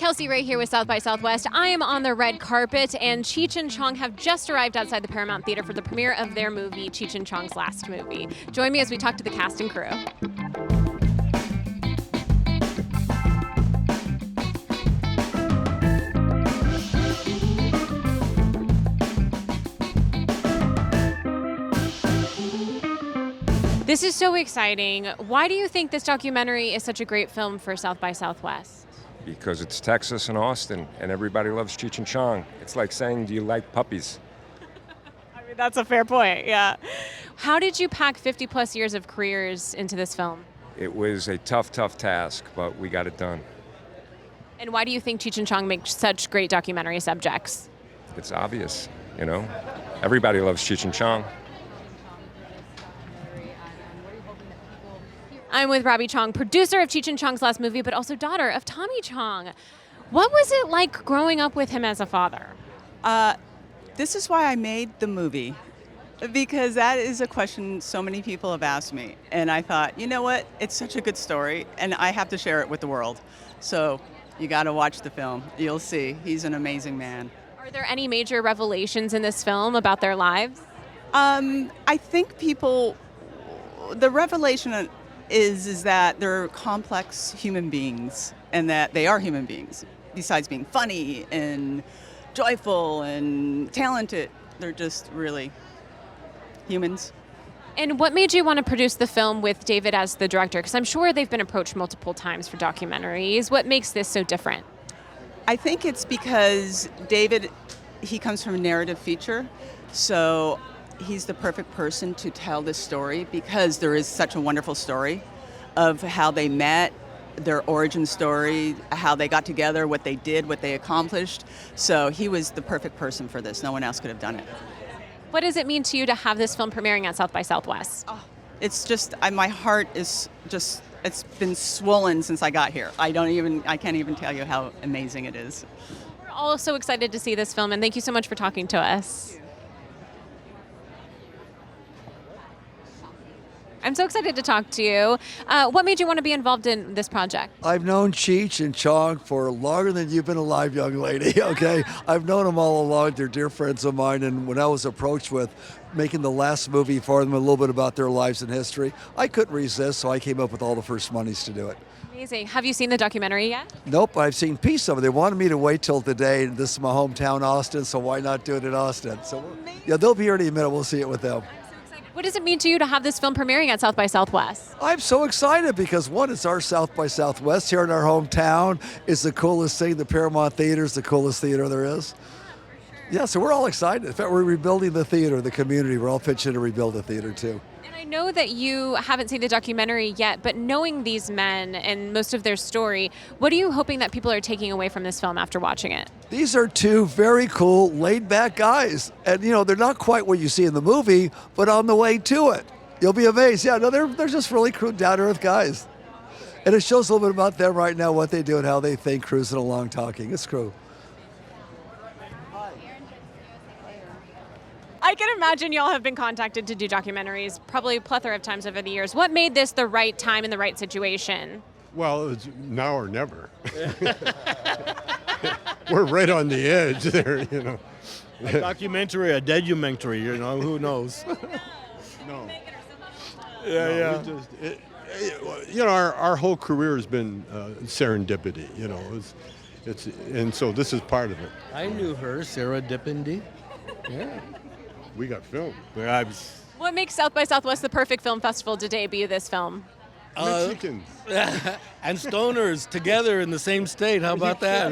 Kelsey Ray here with South by Southwest. I am on the red carpet, and Cheech and Chong have just arrived outside the Paramount Theater for the premiere of their movie, Cheech and Chong's last movie. Join me as we talk to the cast and crew. This is so exciting. Why do you think this documentary is such a great film for South by Southwest? Because it's Texas and Austin, and everybody loves Cheech and Chong. It's like saying, do you like puppies? I mean, that's a fair point, yeah. How did you pack 50 plus years of careers into this film? It was a tough task, but we got it done. And why do you think Cheech and Chong make such great documentary subjects? It's obvious, you know? Everybody loves Cheech and Chong. I'm with Robbie Chong, producer of Cheech and Chong's last movie, but also daughter of Tommy Chong. What was it like growing up with him as a father? This is why I made the movie, because that is a question so many people have asked me. And I thought, you know what? It's such a good story, and I have to share it with the world. So you got to watch the film. You'll see. He's an amazing man. Are there any major revelations in this film about their lives? I think the revelation is that they're complex human beings, and that they are human beings. Besides being funny and joyful and talented, they're just really humans. And what made you want to produce the film with David as the director? Because I'm sure they've been approached multiple times for documentaries. What makes this so different? I think it's because David, he comes from a narrative feature, so he's the perfect person to tell this story, because there is such a wonderful story of how they met, their origin story, how they got together, what they did, what they accomplished. So he was the perfect person for this. No one else could have done it. What does it mean to you to have this film premiering at South by Southwest? It's just, my heart is just, it's been swollen since I got here. I can't even tell you how amazing it is. We're all so excited to see this film, and thank you so much for talking to us. I'm so excited to talk to you. What made you want to be involved in this project? I've known Cheech and Chong for longer than you've been alive, young lady, okay? I've known them all along. They're dear friends of mine, and when I was approached with making the last movie for them, a little bit about their lives and history, I couldn't resist, so I came up with all the first monies to do it. Amazing. Have you seen the documentary yet? Nope, I've seen pieces of it. They wanted me to wait till today, and this is my hometown, Austin, so why not do it in Austin? So, yeah, they'll be here in a minute. We'll see it with them. What does it mean to you to have this film premiering at South by Southwest? I'm so excited because, one, it's our South by Southwest here in our hometown. It's the coolest thing. The Paramount Theater is the coolest theater there is. Yeah, so we're all excited. In fact, we're rebuilding the theater, the community. We're all pitching to rebuild the theater, too. And I know that you haven't seen the documentary yet, but knowing these men and most of their story, what are you hoping that people are taking away from this film after watching it? These are two very cool, laid-back guys. And, you know, they're not quite what you see in the movie, but on the way to it. You'll be amazed. Yeah, no, they're just really cool, down-to-earth guys. And it shows a little bit about them right now, what they do and how they think, cruising along, talking. It's cool. I can imagine y'all have been contacted to do documentaries probably a plethora of times over the years. What made this the right time and the right situation? Well, it's now or never. We're right on the edge there, you know. A documentary, a dedumentary, you know, who knows? No. Yeah. We just, you know, our whole career has been serendipity, you know. And so this is part of it. I knew her, Sarah Dipindi. Yeah. We got film. What makes South by Southwest the perfect film festival to debut this film? Mexicans. And stoners together in the same state. How about that?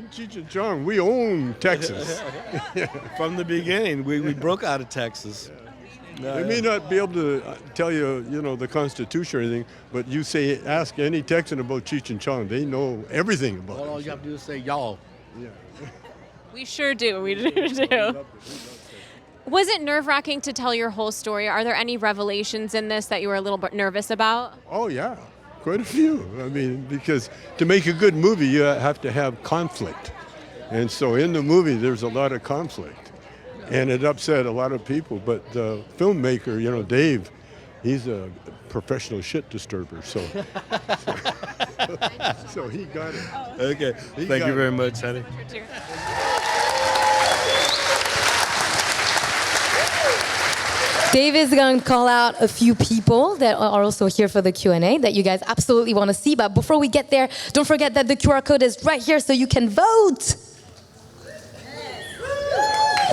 Cheech and Chong, we own Texas. From the beginning, we broke out of Texas. They may not be able to tell you, you know, the Constitution or anything, but you ask any Texan about Cheech and Chong, they know everything about it. All you have to do is say y'all. Yeah. We sure do. We do. Was it nerve-wracking to tell your whole story? Are there any revelations in this that you were a little bit nervous about? Oh, yeah, quite a few. I mean, because to make a good movie, you have to have conflict. And so in the movie, there's a lot of conflict. And it upset a lot of people. But the filmmaker, you know, Dave, he's a professional shit disturber, so he got it. Okay. Thank you very much, honey. Dave is going to call out a few people that are also here for the Q&A that you guys absolutely want to see. But before we get there, don't forget that the QR code is right here so you can vote.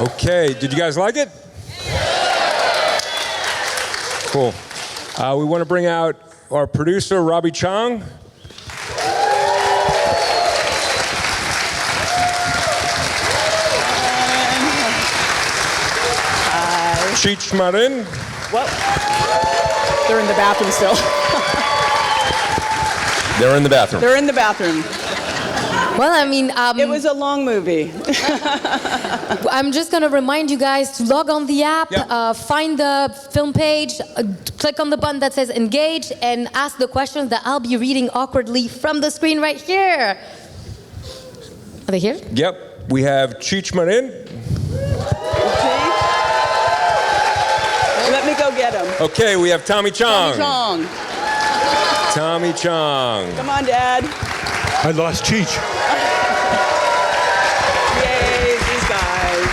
Okay, did you guys like it? Cool. We want to bring out our producer, Robbie Chong. Cheech Marin. Well, they're in the bathroom still. They're in the bathroom. They're in the bathroom. Well, I mean, It was a long movie. I'm just going to remind you guys to log on the app, Yep. find the film page, click on the button that says engage, and ask the questions that I'll be reading awkwardly from the screen right here. Are they here? Yep, we have Cheech Marin. Let me go get him. Okay, we have Tommy Chong. Chong. Tommy Chong. Come on, Dad. I lost Cheech. Yay, these guys.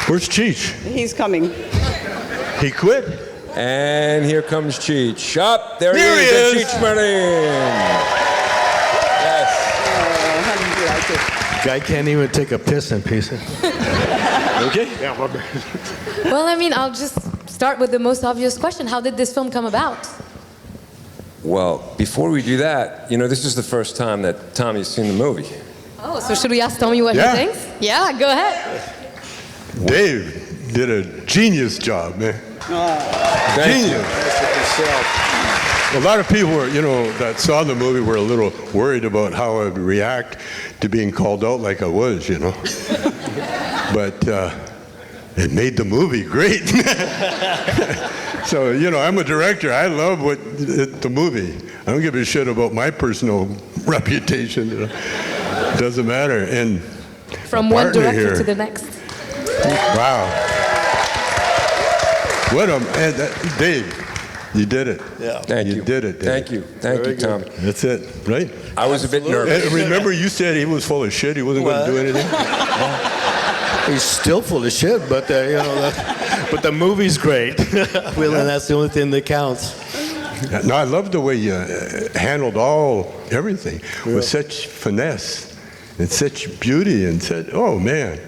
Where's Cheech? He's coming. He quit? And here comes Cheech. Up, there he There he is. is. Cheech Marin. Yes. How did you like it? Guy can't even take a piss in peace. Okay? Yeah, my bad. Well, I mean, I'll just start with the most obvious question. How did this film come about? Well, before we do that, this is the first time that Tommy's seen the movie. Oh, so should we ask Tommy what Yeah. he thinks? Yeah, go ahead. Dave did a genius job, man. Thank you. Genius. A lot of people were, that saw the movie were a little worried about how I'd react to being called out like I was, But it made the movie great. So, I'm a director. I love the movie. I don't give a shit about my personal reputation. It doesn't matter. And From a one partner director here. to the next. Wow. Dave, you did it. Yeah. Thank you. You did it, Dave. Thank you. Thank you, Tommy. That's it, right? I was a bit nervous. And remember you said he was full of shit, he wasn't going to do anything? He's still full of shit, but but the movie's great. Well, and that's the only thing that counts. No, I love the way you handled everything with such finesse and such beauty and said, oh man,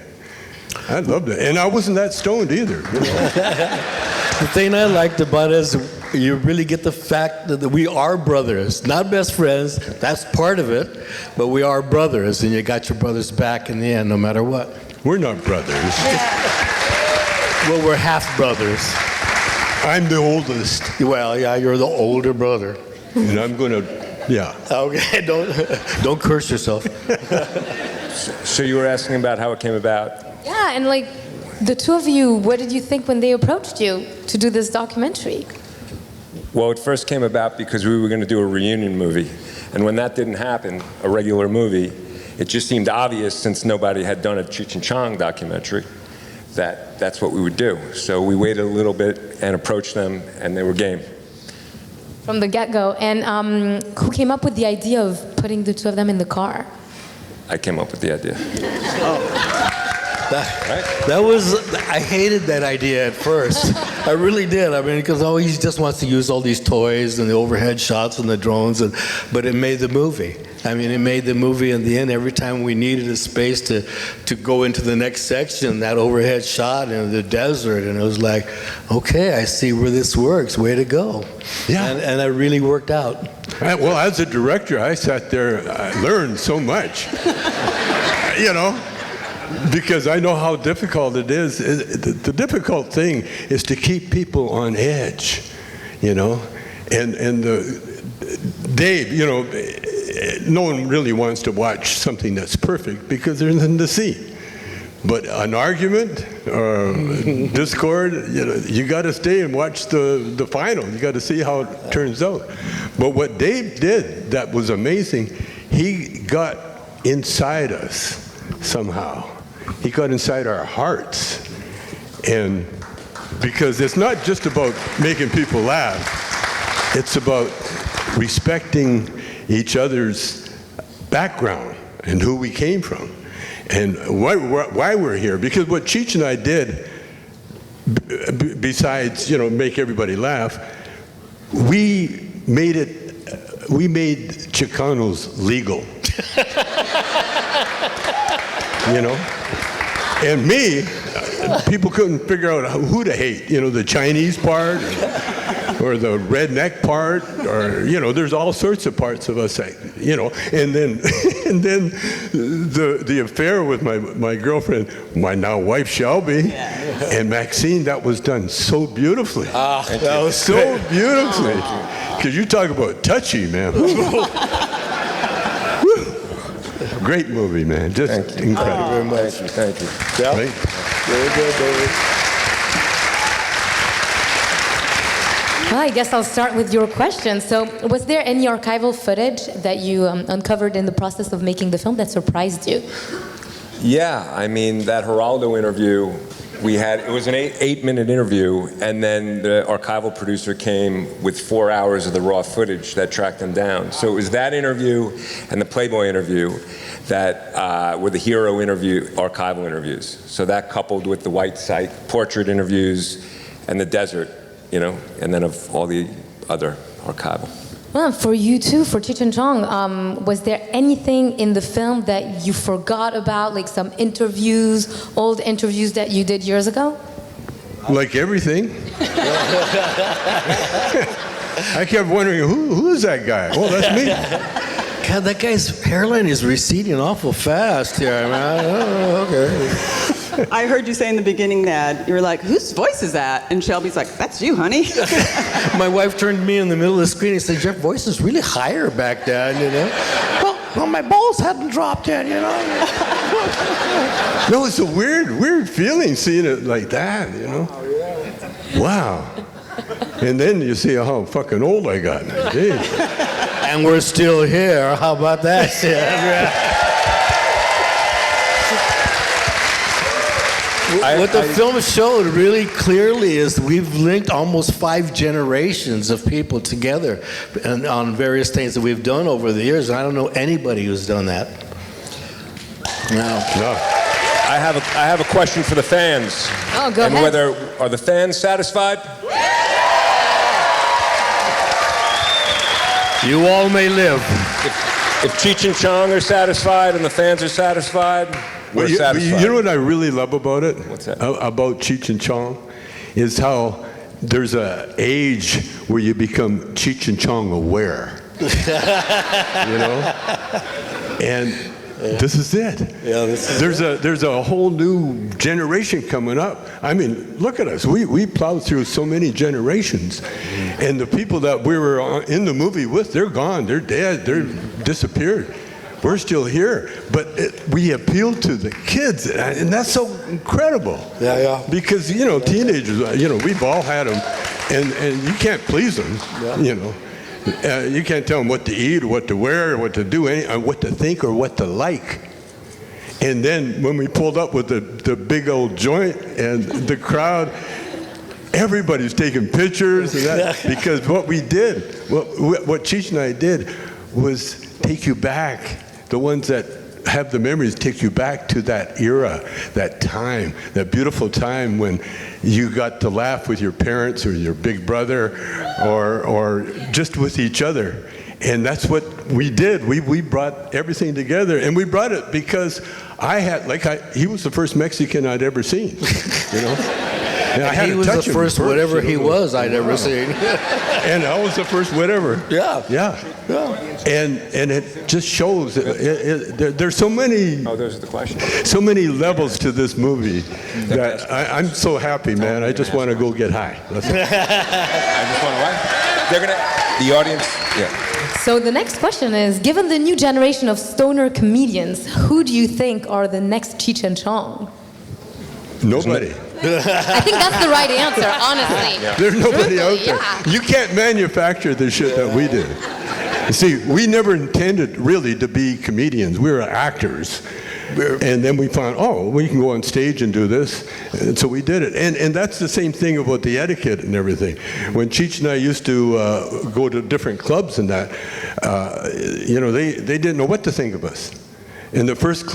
I loved it. And I wasn't that stoned either. The thing I liked about it is you really get the fact that we are brothers, not best friends. That's part of it, but we are brothers, and you got your brothers back in the end, no matter what. We're not brothers. Well, we're half brothers. I'm the oldest. Well, yeah, you're the older brother. And I'm going to, yeah. Okay, don't curse yourself. So you were asking about how it came about. Yeah, and like the two of you, what did you think when they approached you to do this documentary? Well, it first came about because we were going to do a reunion movie. And when that didn't happen, a regular movie, it just seemed obvious, since nobody had done a Cheech and Chong documentary, that that's what we would do. So we waited a little bit and approached them, and they were game. From the get-go. And who came up with the idea of putting the two of them in the car? I came up with the idea. That was, I hated that idea at first. I really did. I mean, because he just wants to use all these toys and the overhead shots and the drones, but it made the movie. I mean, it made the movie in the end. Every time we needed a space to go into the next section, that overhead shot in the desert, and it was like, okay, I see where this works. Way to go. Yeah. And it really worked out. Well, as a director, I sat there, I learned so much. Because I know how difficult it is. The difficult thing is to keep people on edge, And Dave, no one really wants to watch something that's perfect because there's nothing to see. But an argument or discord, you got to stay and watch the final. You got to see how it turns out. But what Dave did that was amazing, he got inside us somehow. He got inside our hearts. And Because it's not just about making people laugh. It's about respecting each other's background and who we came from and why we're here. Because what Cheech and I did, besides, make everybody laugh, we made Chicanos legal. And me, people couldn't figure out who to hate, the Chinese part or the redneck part, or, there's all sorts of parts of us, and then the affair with my girlfriend, my now wife Shelby, and Maxine, that was done so beautifully. That was so beautifully. Because you talk about touchy, man. Great movie, man. Just incredible. Very much. Thank you. Yeah. Right? Very good, David. Well, I guess I'll start with your question. So, was there any archival footage that you uncovered in the process of making the film that surprised you? Yeah, I mean, that Geraldo interview, it was an 8-minute interview, and then the archival producer came with 4 hours of the raw footage that tracked him down. So it was that interview and the Playboy interview that were the hero archival interviews. So that coupled with the white site portrait interviews and the desert, and then of all the other archival. Well, for you too, for Cheech and Chong, was there anything in the film that you forgot about, like some interviews, old interviews that you did years ago? Like everything. I kept wondering, who is that guy? Well, that's me. God, that guy's hairline is receding awful fast here, man. Oh, okay. I heard you say in the beginning that you were like, whose voice is that? And Shelby's like, that's you, honey. My wife turned to me in the middle of the screen and said, your voice is really higher back then, Well, my balls hadn't dropped yet, No, it's a weird feeling seeing it like that, Wow. And then you see how fucking old I got. Jeez. And we're still here. How about that? What the film showed really clearly is we've linked almost 5 generations of people together and on various things that we've done over the years. And I don't know anybody who's done that. No. I have a question for the fans. Oh, go ahead. Are the fans satisfied? You all may live. If Cheech and Chong are satisfied and the fans are satisfied, we're satisfied. You know what I really love about it? What's that? About Cheech and Chong is how there's an age where you become Cheech and Chong aware. And this is it. Yeah, there's a whole new generation coming up. I mean, look at us. We plowed through so many generations, and the people that we were in the movie with, they're gone. They're dead. They're disappeared. We're still here, but we appeal to the kids, and that's so incredible. Yeah. Because teenagers, we've all had them, and you can't please them. Yeah. You can't tell them what to eat, or what to wear, or what to do, or what to think, or what to like. And then when we pulled up with the big old joint and the crowd, everybody's taking pictures and that, because what we did, what Cheech and I did, was take you back. The ones that have the memories take you back to that era, that time, that beautiful time when you got to laugh with your parents or your big brother or just with each other. And that's what we did. We brought everything together, and we brought it because he was the first Mexican I'd ever seen, And I had he to was touch the him first whatever he was I'd ever seen. And I was the first whatever. Yeah. And it just shows there's so many. Oh, those are the questions. So many levels to this movie that I'm so happy, man. I just want to go get high. I just want to what? The audience. Yeah. So the next question is, given the new generation of stoner comedians, who do you think are the next Cheech and Chong? Nobody. I think that's the right answer, honestly. There's nobody out there. Yeah. You can't manufacture the shit that we did. See, we never intended really to be comedians. We were actors. And then we found, oh, we can go on stage and do this. And so we did it. And that's the same thing about the etiquette and everything. When Cheech and I used to go to different clubs and that, they didn't know what to think of us. In the first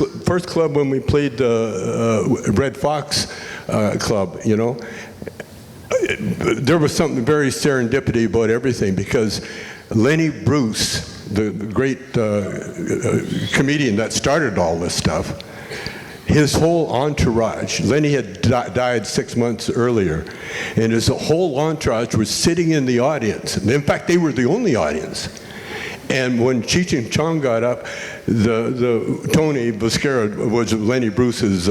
club when we played Red Fox Club, there was something very serendipity about everything, because Lenny Bruce, the great comedian that started all this stuff, his whole entourage, Lenny had died 6 months earlier, and his whole entourage was sitting in the audience. In fact, they were the only audience. And when Cheech and Chong got up, the Tony Busquera was Lenny Bruce's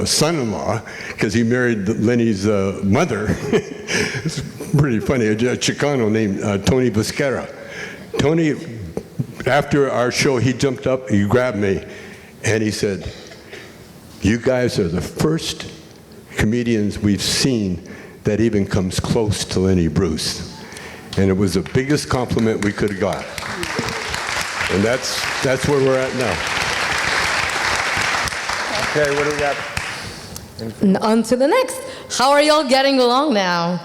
son-in-law, because he married Lenny's mother. It's pretty funny, a Chicano named Tony Busquera. Tony, after our show, he jumped up, he grabbed me, and he said, "You guys are the first comedians we've seen that even comes close to Lenny Bruce." And it was the biggest compliment we could have got. And that's where we're at now. Okay, what do we got? And on to the next. How are y'all getting along now?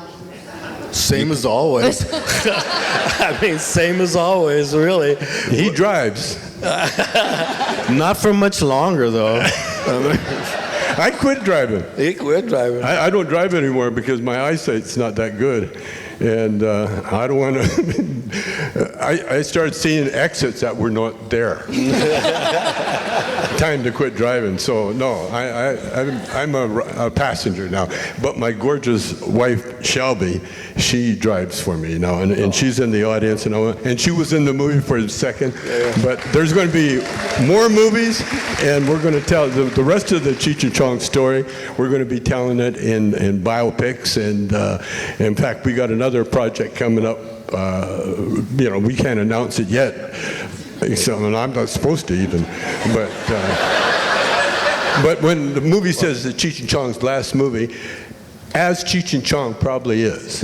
Same as always. I mean, same as always, really. He drives. Not for much longer, though. I quit driving. He quit driving. I don't drive anymore because my eyesight's not that good. And I don't want to. I started seeing exits that were not there. Time to quit driving. So no, I'm a passenger now. But my gorgeous wife Shelby, she drives for me now, and she's in the audience and she was in the movie for a second. But there's going to be more movies, and we're going to tell the rest of the Cheech and Chong story. We're going to be telling it in biopics, and in fact, we got another project coming up. We can't announce it yet, and I'm not supposed to even. But when the movie says that Cheech and Chong's last movie, as Cheech and Chong probably is,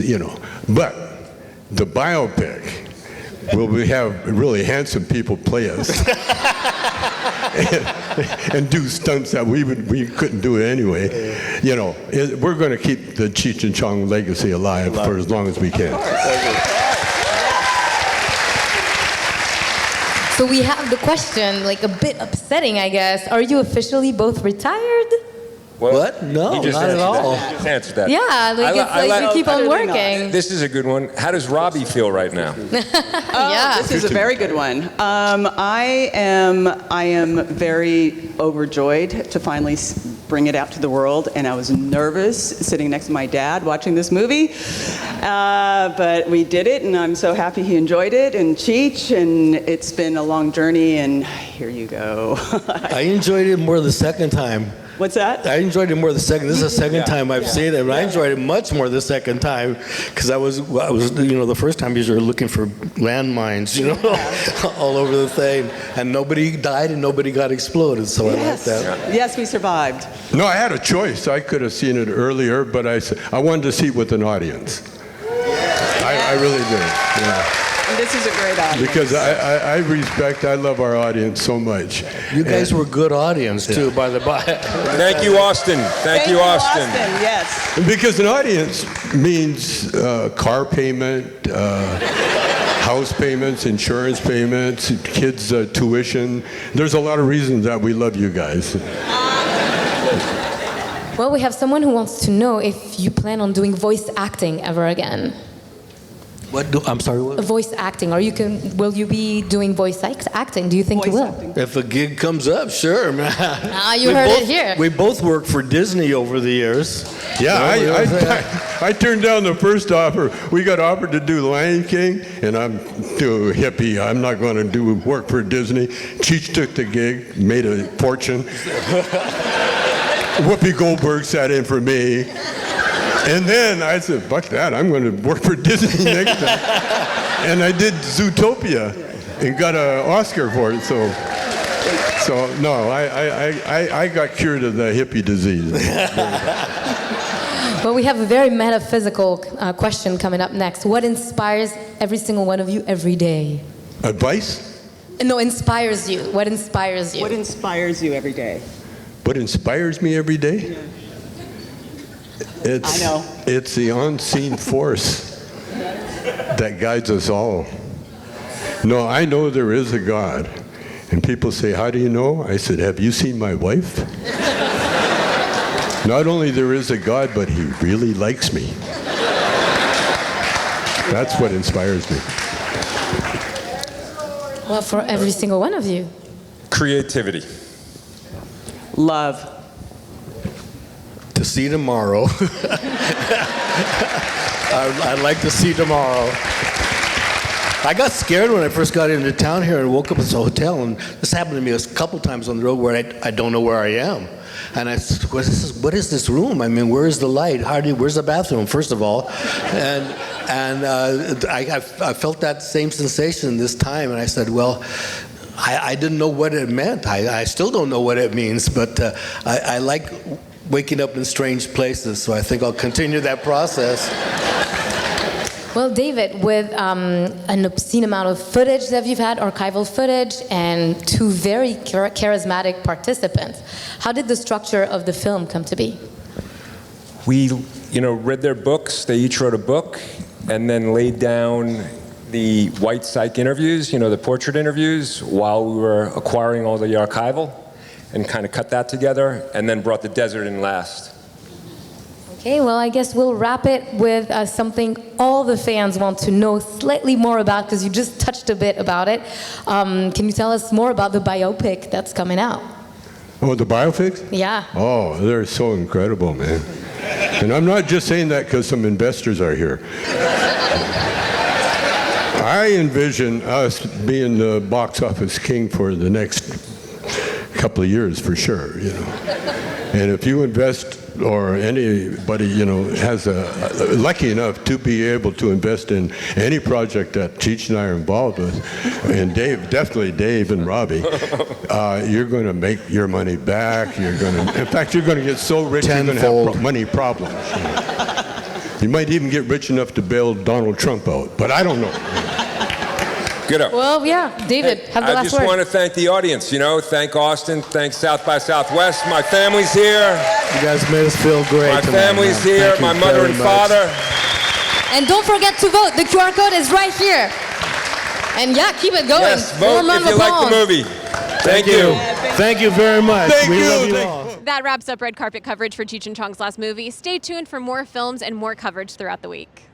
but the biopic will we have really handsome people play us. and do stunts that we couldn't do anyway. We're going to keep the Cheech and Chong legacy alive for as long as we can. So we have the question, like a bit upsetting, I guess. Are you officially both retired? Well, What? No, he just not at answered all. that. He just answered that. Yeah, like it's like you keep on working. This is a good one. How does Robbie feel right now? Yeah. This is a very good one. I am very overjoyed to finally bring it out to the world, and I was nervous sitting next to my dad watching this movie, but we did it, and I'm so happy he enjoyed it, and Cheech, and it's been a long journey, and here you go. I enjoyed it more the second time. What's that? I enjoyed it more the second. This is the second time I've seen it, but I enjoyed it much more the second time because I was, the first time you were looking for landmines, all over the thing, and nobody died and nobody got exploded. So I like that. Yes, we survived. No, I had a choice. I could have seen it earlier, but I wanted to see it with an audience. I really did. Yeah. And this is a great audience. Because I love our audience so much. You guys were a good audience too, by the by. Thank you, Austin. Thank you, Austin. Yes. Because an audience means car payment, house payments, insurance payments, kids' tuition. There's a lot of reasons that we love you guys. Well, we have someone who wants to know if you plan on doing voice acting ever again. I'm sorry, what? Voice acting. Will you be doing voice acting? Do you think you will? Acting. If a gig comes up, sure, man. You heard it here. We both worked for Disney over the years. Yeah, I turned down the first offer. We got offered to do Lion King, and I'm too hippie. I'm not going to do work for Disney. Cheech took the gig, made a fortune. Whoopi Goldberg sat in for me. And then I said, fuck that, I'm going to work for Disney next time. And I did Zootopia and got an Oscar for it. So no, I got cured of the hippie disease. Well, we have a very metaphysical question coming up next. What inspires every single one of you every day? Advice? No, inspires you. What inspires you? What inspires you every day? What inspires me every day? I know. It's the unseen force that guides us all. No, I know there is a God. And people say, how do you know? I said, have you seen my wife? Not only there is a God, but he really likes me. That's what inspires me. Well, for every single one of you. Creativity. Love. To see tomorrow. I'd like to see tomorrow. I got scared when I first got into town here and woke up at this hotel, and this happened to me a couple times on the road where I don't know where I am. And I said, what is this room? I mean, where is the light? Where's the bathroom, first of all? And I felt that same sensation this time, and I said, well, I didn't know what it meant. I still don't know what it means, but I like waking up in strange places, so I think I'll continue that process. Well, David, with an obscene amount of footage that you've had, archival footage, and two very charismatic participants, how did the structure of the film come to be? We, read their books. They each wrote a book, and then laid down the white psych interviews, the portrait interviews, while we were acquiring all the archival, and kind of cut that together, and then brought the desert in last. Okay, well, I guess we'll wrap it with something all the fans want to know slightly more about, because you just touched a bit about it. Can you tell us more about the biopic that's coming out? Oh, the biopics? Yeah. Oh, they're so incredible, man. And I'm not just saying that because some investors are here. I envision us being the box office king for the next couple of years, for sure, And if you invest, or anybody, has lucky enough to be able to invest in any project that Cheech and I are involved with, and definitely Dave and Robbie, you're going to make your money back. In fact, you're going to get so rich you're going to have money problems. You might even get rich enough to bail Donald Trump out, but I don't know. Good up. Well, yeah, David, have the last word. I just want to thank the audience, thank Austin, thank South by Southwest. My family's here. You guys made us feel great. My family's here, my mother and father. And don't forget to vote. The QR code is right here. And yeah, keep it going. Yes, vote if you like the movie. Thank you. Thank you very much. Thank love you. all. That wraps up red carpet coverage for Cheech and Chong's last movie. Stay tuned for more films and more coverage throughout the week.